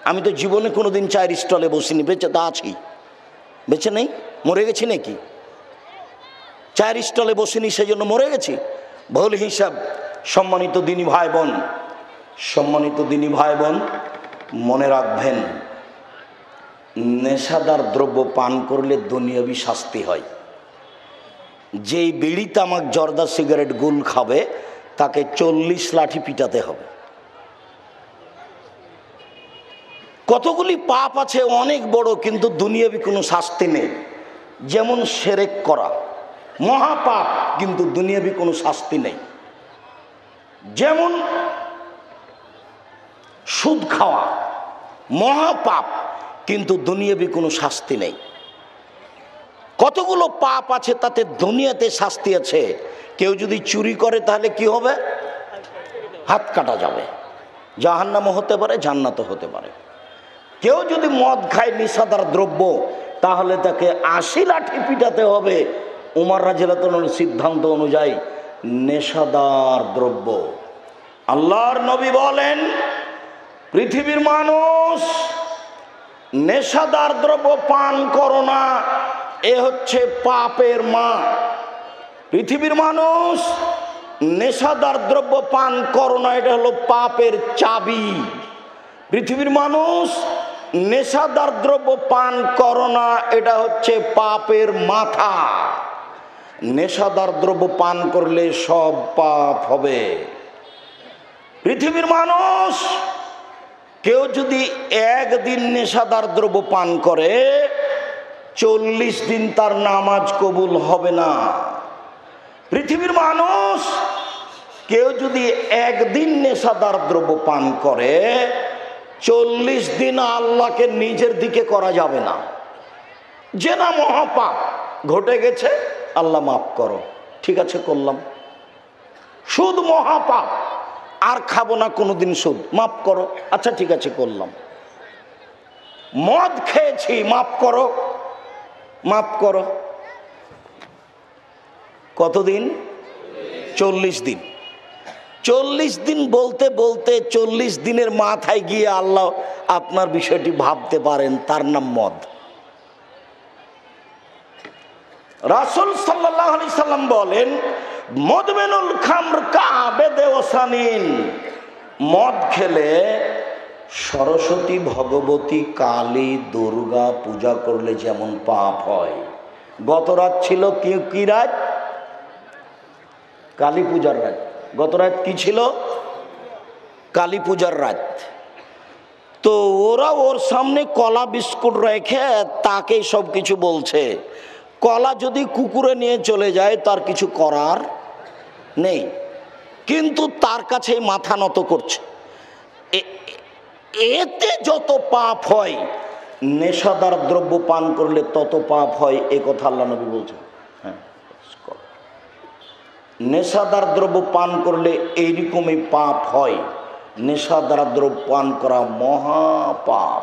আমি তো জীবনে কোনোদিন চায়ের স্টলে বসিনি, বেঁচে তা আছি, বেঁচে নেই, মরে গেছি নাকি? চায়ের স্টলে বসিনি সেজন্য মরে গেছি? ভুল হিসাব। সম্মানিত দিনী ভাই বোন, সম্মানিত দিনী ভাই বোন, মনে রাখবেন, নেশাদার দ্রব্য পান করলে দুনিয়াবি শাস্তি হয়। যেই বিড়ি তামাক জর্দা সিগারেট গুল খাবে তাকে 40 লাঠি পিটাতে হবে। কতগুলি পাপ আছে অনেক বড়, কিন্তু দুনিয়াবি কোনো শাস্তি নেই। যেমন শিরক করা, মহাপাপ, কিন্তু দুনিয়াবি কোনো শাস্তি নেই। যেমন সুদ খাওয়া, মহাপাপ, কিন্তু দুনিয়াবি কোনো শাস্তি নেই। কতগুলো পাপ আছে তাতে দুনিয়াতে শাস্তি আছে। কেউ যদি চুরি করে তাহলে কি হবে? হাত কাটা যাবে, জাহান্নামও হতে পারে, জান্নাতও হতে পারে। কেউ যদি মদ খায়, নেশাদার দ্রব্য, তাহলে তাকে 80 লাঠি পিটাতে হবে উমর রাদিয়াল্লাহু তাআলার সিদ্ধান্ত অনুযায়ী। নেশাদার দ্রব্য, আল্লাহর নবী বলেন, পৃথিবীর মানুষ নেশাদার দ্রব্য পান করো না, এ হচ্ছে পাপের মা। পৃথিবীর মানুষ নেশাদার দ্রব্য পান করো না, এটা হলো পাপের চাবি। পৃথিবীর মানুষ নেশাদার দ্রব্য পান করো না, এটা হচ্ছে পাপের মাথা। নেশাদার দ্রব্য পান করলে সব পাপ হবে। পৃথিবীর মানুষ কেউ যদি একদিন নেশাদার দ্রব্য পান করে, 40 দিন তার নামাজ কবুল হবে না। পৃথিবীর মানুষ কেউ যদি একদিন নেশাদার দ্রব্য পান করে, 40 দিন আল্লাহকে নিজের দিকে করা যাবে না। জেনা মহাপাপ ঘটে গেছে, আল্লাহ মাফ করো, ঠিক আছে করলাম। সুদ মহাপাপ, আর খাবো না কোনোদিন সুদ, মাফ করো, আচ্ছা ঠিক আছে করলাম। মদ খেয়েছি, মাফ করো, মাফ করো। কতদিন? 40 দিন। 40 দিন বলতে বলতে 40 দিনের মাথায় গিয়ে আল্লাহ আপনার বিষয়টি ভাবতে পারেন, তার নাম মদ। রাসূল সাল্লাল্লাহু আলাইহি সাল্লাম বলেন, মদমেনুল খামর কাবেদে ওসানিন, মদ খেলে সরস্বতী, ভগবতী, কালী, দুর্গা পূজা করলে যেমন পাপ হয়। গত রাত ছিল কি রাত? কালী পূজার রাত। গত রাত কি ছিল? কালী পূজার রাত। তো ওরা ওর সামনে কলা বিস্কুট রেখে তাকে সব কিছু বলছে। কলা যদি কুকুরে নিয়ে চলে যায় তার কিছু করার নেই, কিন্তু তার কাছে মাথা নত করছে। এতে যত পাপ হয়, নেশাদার দ্রব্য পান করলে তত পাপ হয়, এ কথা আল্লাহ নবী বলছেন। হ্যাঁ, নেশাদার দ্রব্য পান করলে এইরকমই পাপ হয়। নেশাদার দ্রব্য পান করা মহাপাপ।